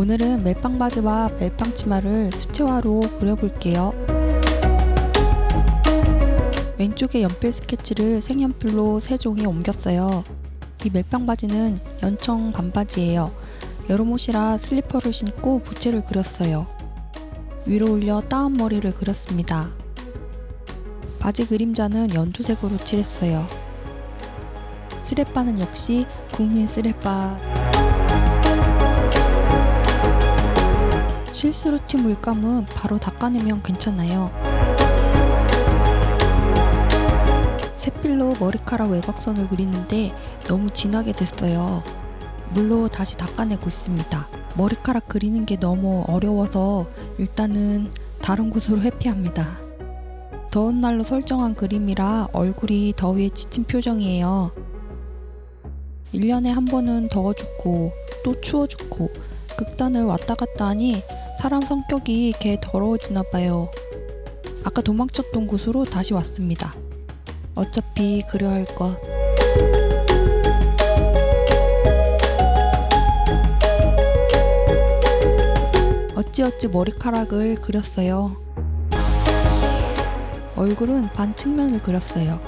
오늘은 멜빵 바지와 멜빵 치마를 수채화로 그려볼게요. 왼쪽에 연필 스케치를 색연필로 3종에 옮겼어요. 이 멜빵 바지는 연청 반바지예요. 여름 옷이라 슬리퍼를 신고 부채를 그렸어요. 위로 올려 따은 머리를 그렸습니다. 바지 그림자는 연두색으로 칠했어요. 스레빠는 역시 국민 스레빠. 실수로 튄 물감은 바로 닦아내면 괜찮아요. 샛필로 머리카락 외곽선을 그리는데 너무 진하게 됐어요. 물로 다시 닦아내고 있습니다. 머리카락 그리는 게 너무 어려워서 일단은 다른 곳으로 회피합니다. 더운 날로 설정한 그림이라 얼굴이 더위에 지친 표정이에요. 1년에 한 번은 더워 죽고 또 추워 죽고 극단을 왔다 갔다 하니 사람 성격이 개 더러워지나 봐요. 아까 도망쳤던 곳으로 다시 왔습니다. 어차피 그려야 할 것. 어찌어찌 머리카락을 그렸어요. 얼굴은 반 측면을 그렸어요.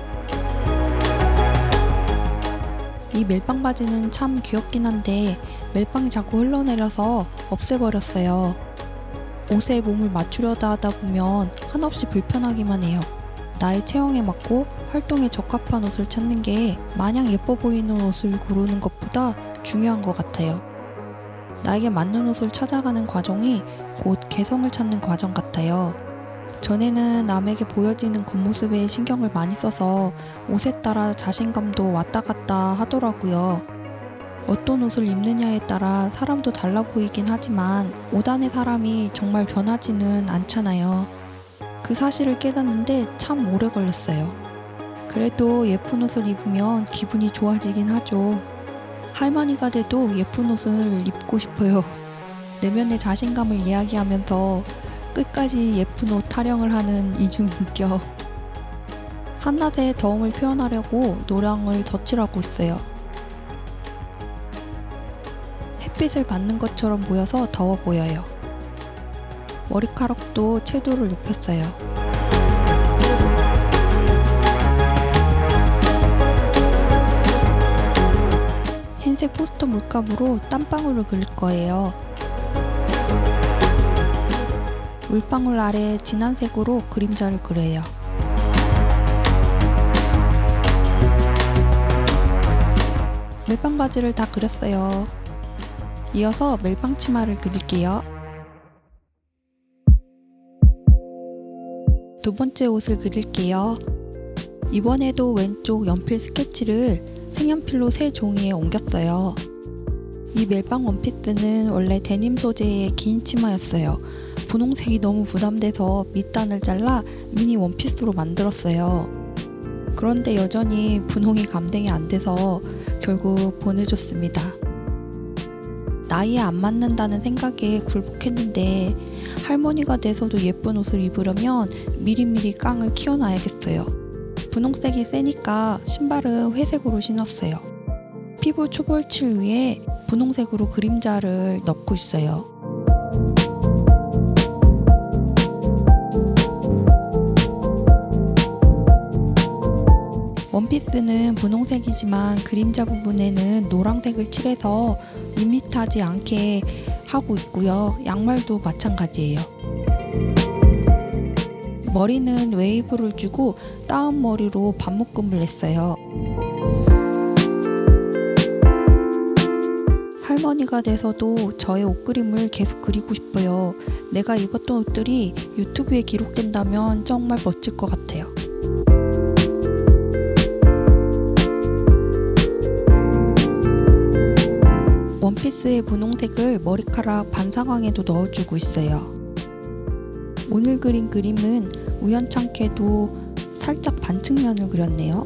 이 멜빵 바지는 참 귀엽긴 한데 멜빵이 자꾸 흘러내려서 없애버렸어요. 옷에 몸을 맞추려다 하다 보면 한없이 불편하기만 해요. 나의 체형에 맞고 활동에 적합한 옷을 찾는 게 마냥 예뻐 보이는 옷을 고르는 것보다 중요한 것 같아요. 나에게 맞는 옷을 찾아가는 과정이 곧 개성을 찾는 과정 같아요. 전에는 남에게 보여지는 겉모습에 신경을 많이 써서 옷에 따라 자신감도 왔다 갔다 하더라고요. 어떤 옷을 입느냐에 따라 사람도 달라 보이긴 하지만 옷 안의 사람이 정말 변하지는 않잖아요. 그 사실을 깨닫는데 참 오래 걸렸어요. 그래도 예쁜 옷을 입으면 기분이 좋아지긴 하죠. 할머니가 돼도 예쁜 옷을 입고 싶어요. 내면의 자신감을 이야기하면서 끝까지 예쁜 옷 타령을 하는 이중인격. 한낮의 더움을 표현하려고 노랑을 덧칠하고 있어요. 햇빛을 받는 것처럼 보여서 더워 보여요. 머리카락도 채도를 높였어요. 흰색 포스터 물감으로 땀방울을 그릴 거예요. 물방울 아래 진한 색으로 그림자를 그려요. 멜빵 바지를 다 그렸어요. 이어서 멜빵 치마를 그릴게요. 두 번째 옷을 그릴게요. 이번에도 왼쪽 연필 스케치를 색연필로 3종이에 옮겼어요. 이 멜빵 원피스는 원래 데님 소재의 긴 치마였어요. 분홍색이 너무 부담돼서 밑단을 잘라 미니 원피스로 만들었어요. 그런데 여전히 분홍이 감당이 안 돼서 결국 보내줬습니다. 나이에 안 맞는다는 생각에 굴복했는데 할머니가 돼서도 예쁜 옷을 입으려면 미리미리 깡을 키워놔야겠어요. 분홍색이 세니까 신발은 회색으로 신었어요. 피부 초벌칠 위에 분홍색으로 그림자를 넣고 있어요. 원피스는 분홍색이지만 그림자 부분에는 노란색을 칠해서 밋밋하지 않게 하고 있고요. 양말도 마찬가지예요. 머리는 웨이브를 주고 따은 머리로 반묶음을 냈어요. 할머니가 돼서도 저의 옷그림을 계속 그리고 싶어요. 내가 입었던 옷들이 유튜브에 기록된다면 정말 멋질 것 같아요. 원피스의 분홍색을 머리카락 반 상황에도 넣어주고 있어요. 오늘 그린 그림은 우연찮게도 살짝 반측면을 그렸네요.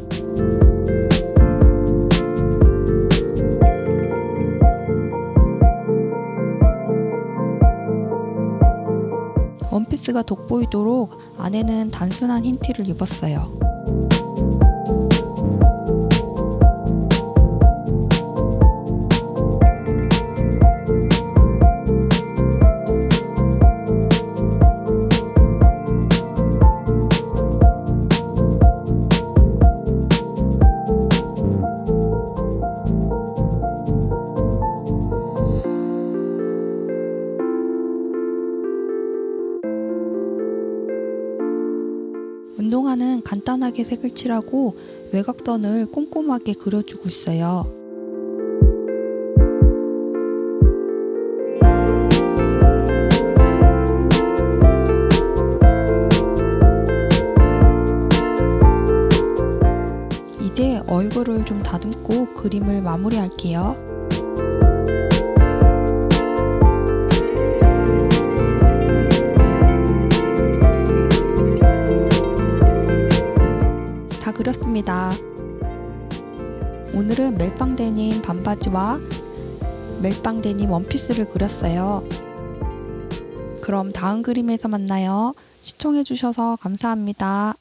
원피스가 돋보이도록 안에는 단순한 흰 티를 입었어요. 그동안은 간단하게 색을 칠하고 외곽선을 꼼꼼하게 그려주고 있어요. 이제 얼굴을 좀 다듬고 그림을 마무리할게요. 다 그렸습니다. 오늘은 멜빵 데님 반바지와 멜빵 데님 원피스를 그렸어요. 그럼 다음 그림에서 만나요. 시청해주셔서 감사합니다.